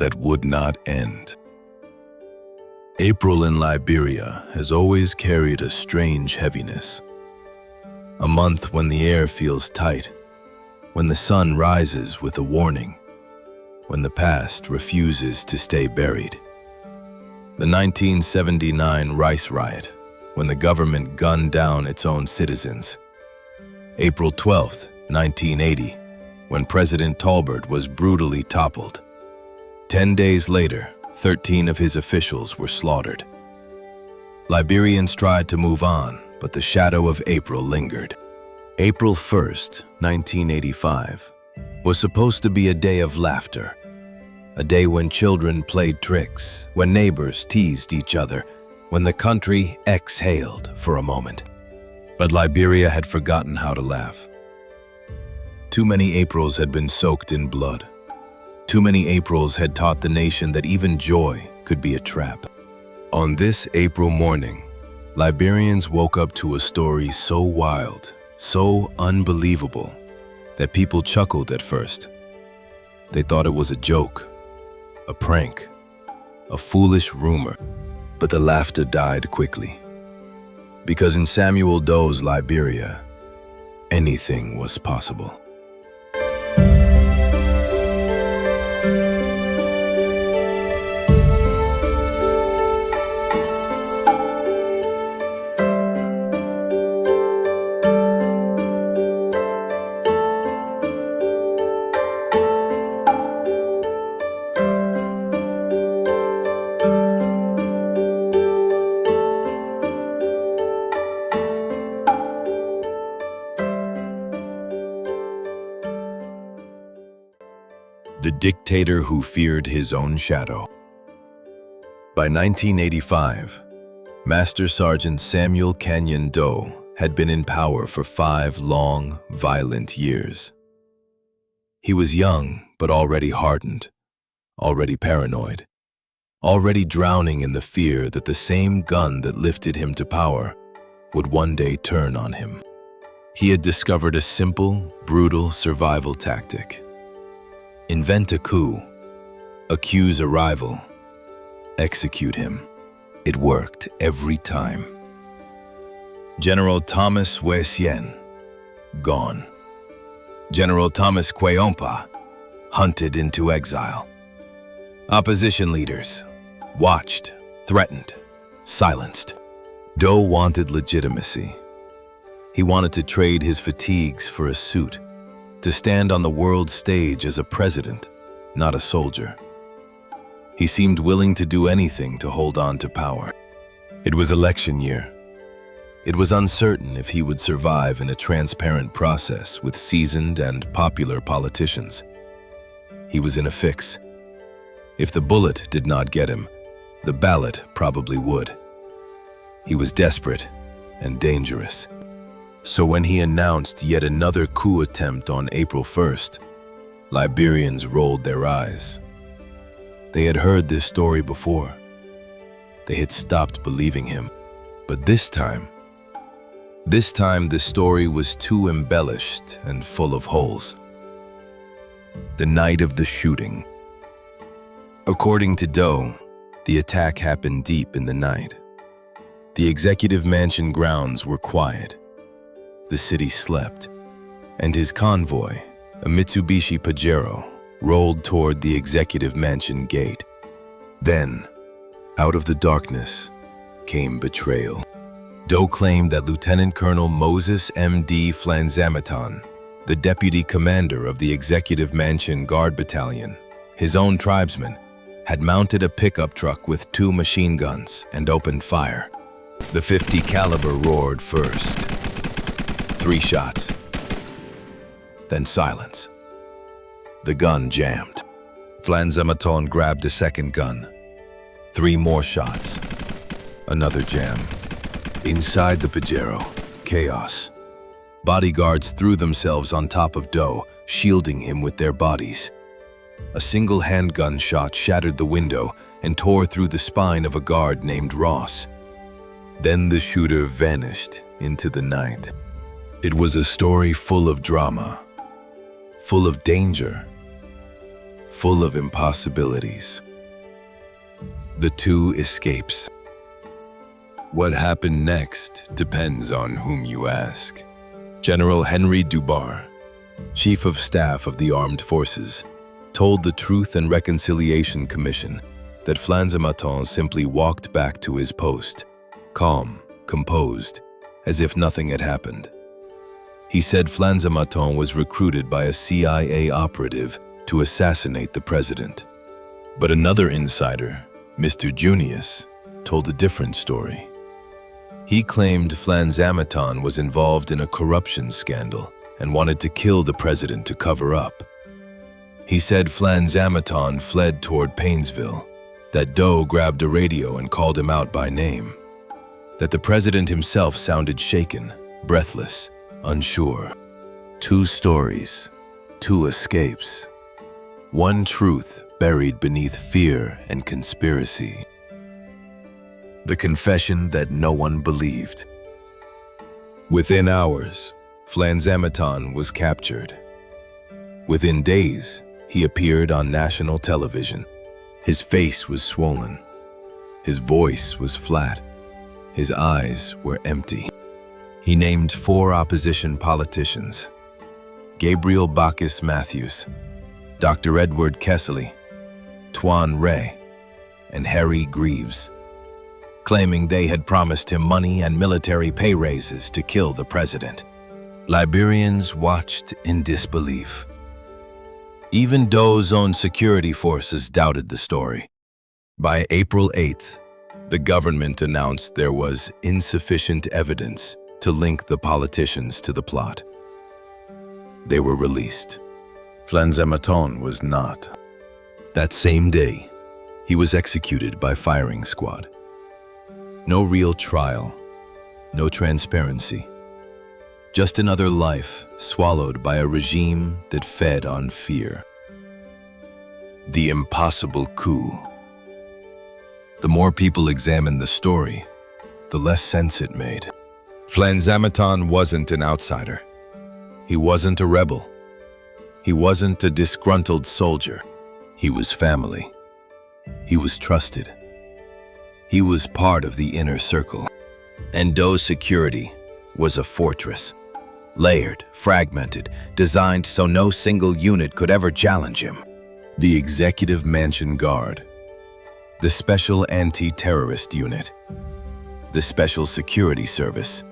that would not end. April in Liberia has always carried a strange heaviness. A month when the air feels tight, when the sun rises with a warning, when the past refuses to stay buried. The 1979 rice riot, when the government gunned down its own citizens. April 12, 1980, when President Tolbert was brutally toppled. 10 days later, 13 of his officials were slaughtered. Liberians tried to move on, but the shadow of April lingered. April 1st, 1985, was supposed to be a day of laughter, a day when children played tricks, when neighbors teased each other, when the country exhaled for a moment. But Liberia had forgotten how to laugh. Too many Aprils had been soaked in blood. Too many Aprils had taught the nation that even joy could be a trap. On this April morning, Liberians woke up to a story so wild, so unbelievable, that people chuckled at first. They thought it was a joke, a prank, a foolish rumor, but the laughter died quickly. Because in Samuel Doe's Liberia, anything was possible. The dictator who feared his own shadow. By 1985, Master Sergeant Samuel Kanyon Doe had been in power for 5 long, violent years. He was young, but already hardened, already paranoid, already drowning in the fear that the same gun that lifted him to power would one day turn on him. He had discovered a simple, brutal survival tactic. Invent a coup, accuse a rival, execute him. It worked every time. General Thomas Weisien, gone. General Thomas Kweyompa, hunted into exile. Opposition leaders, watched, threatened, silenced. Doe wanted legitimacy. He wanted to trade his fatigues for a suit, to stand on the world stage as a president, not a soldier. He seemed willing to do anything to hold on to power. It was election year. It was uncertain if he would survive in a transparent process with seasoned and popular politicians. He was in a fix. If the bullet did not get him, the ballot probably would. He was desperate and dangerous. So when he announced yet another coup attempt on April 1st, Liberians rolled their eyes. They had heard this story before. They had stopped believing him. But this time the story was too embellished and full of holes. The night of the shooting. According to Doe, the attack happened deep in the night. The Executive Mansion grounds were quiet. The city slept, and his convoy, a Mitsubishi Pajero, rolled toward the Executive Mansion gate. Then, out of the darkness, came betrayal. Doe claimed that Lt.Col Moses M.D. Flanzamaton, the deputy commander of the Executive Mansion Guard Battalion, his own tribesman, had mounted a pickup truck with 2 machine guns and opened fire. The .50 caliber roared first. 3 shots. Then silence. The gun jammed. Flanzamaton grabbed a second gun. 3 more shots. Another jam. Inside the Pajero, chaos. Bodyguards threw themselves on top of Doe, shielding him with their bodies. A single handgun shot shattered the window and tore through the spine of a guard named Ross. Then the shooter vanished into the night. It was a story full of drama, full of danger, full of impossibilities. The two escapes. What happened next depends on whom you ask. General Henry Dubar, Chief of Staff of the Armed Forces, told the Truth and Reconciliation Commission that Flanzamaton simply walked back to his post, calm, composed, as if nothing had happened. He said Flanzamaton was recruited by a CIA operative to assassinate the president. But another insider, Mr. Junius, told a different story. He claimed Flanzamaton was involved in a corruption scandal and wanted to kill the president to cover up. He said Flanzamaton fled toward Painesville, that Doe grabbed a radio and called him out by name, that the president himself sounded shaken, breathless, unsure. Two stories, two escapes. One truth buried beneath fear and conspiracy. The confession that no one believed. Within hours, Flanzamaton was captured. Within days, he appeared on national television. His face was swollen. His voice was flat. His eyes were empty. He named 4 opposition politicians: Gabriel Bacchus Matthews, Dr. Edward Kessley, Tuan Ray, and Harry Greaves, claiming they had promised him money and military pay raises to kill the president. Liberians watched in disbelief. Even Doe's own security forces doubted the story. By April 8th, the government announced there was insufficient evidence to link the politicians to the plot. They were released. Flanzamaton was not. That same day, he was executed by firing squad. No real trial, no transparency. Just another life swallowed by a regime that fed on fear. The impossible coup. The more people examined the story, the less sense it made. Flanzamaton wasn't an outsider. He wasn't a rebel. He wasn't a disgruntled soldier. He was family. He was trusted. He was part of the inner circle. And Doe's security was a fortress. Layered, fragmented, designed so no single unit could ever challenge him. The Executive Mansion Guard. The Special Anti-Terrorist Unit. The Special Security Service.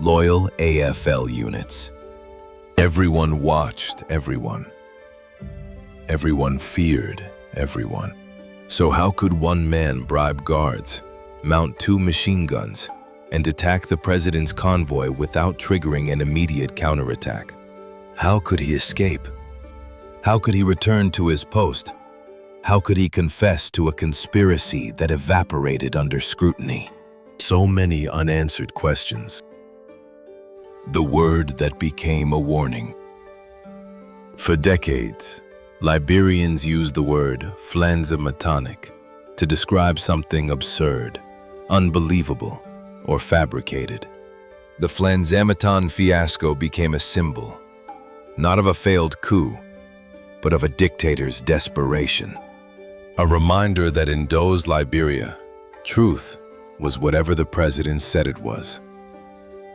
Loyal AFL units. Everyone watched everyone. Everyone feared everyone. So how could one man bribe guards, mount 2 machine guns, and attack the president's convoy without triggering an immediate counterattack? How could he escape? How could he return to his post? How could he confess to a conspiracy that evaporated under scrutiny? So many unanswered questions. The word that became a warning. For decades, Liberians used the word Flanzamatonic to describe something absurd, unbelievable, or fabricated. The Flanzamaton fiasco became a symbol, not of a failed coup, but of a dictator's desperation. A reminder that in Doe's Liberia, truth was whatever the president said it was,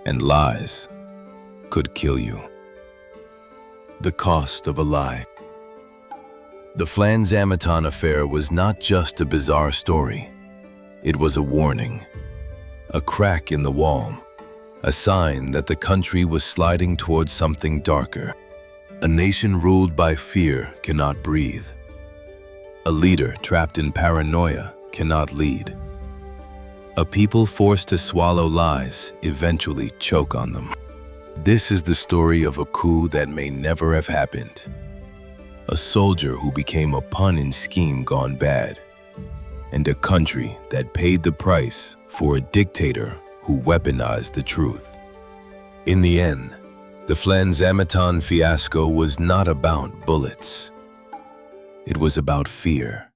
and lies could kill you. The cost of a lie. The Flanzamaton affair was not just a bizarre story. It was a warning, a crack in the wall, a sign that the country was sliding towards something darker. A nation ruled by fear cannot breathe. A leader trapped in paranoia cannot lead. A people forced to swallow lies eventually choke on them. This is the story of a coup that may never have happened. A soldier who became a pawn in scheme gone bad. And a country that paid the price for a dictator who weaponized the truth. In the end, the Flanzamaton fiasco was not about bullets. It was about fear.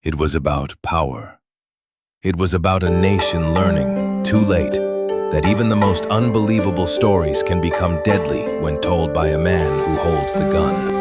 It was about power. It was about a nation learning, too late, that even the most unbelievable stories can become deadly when told by a man who holds the gun.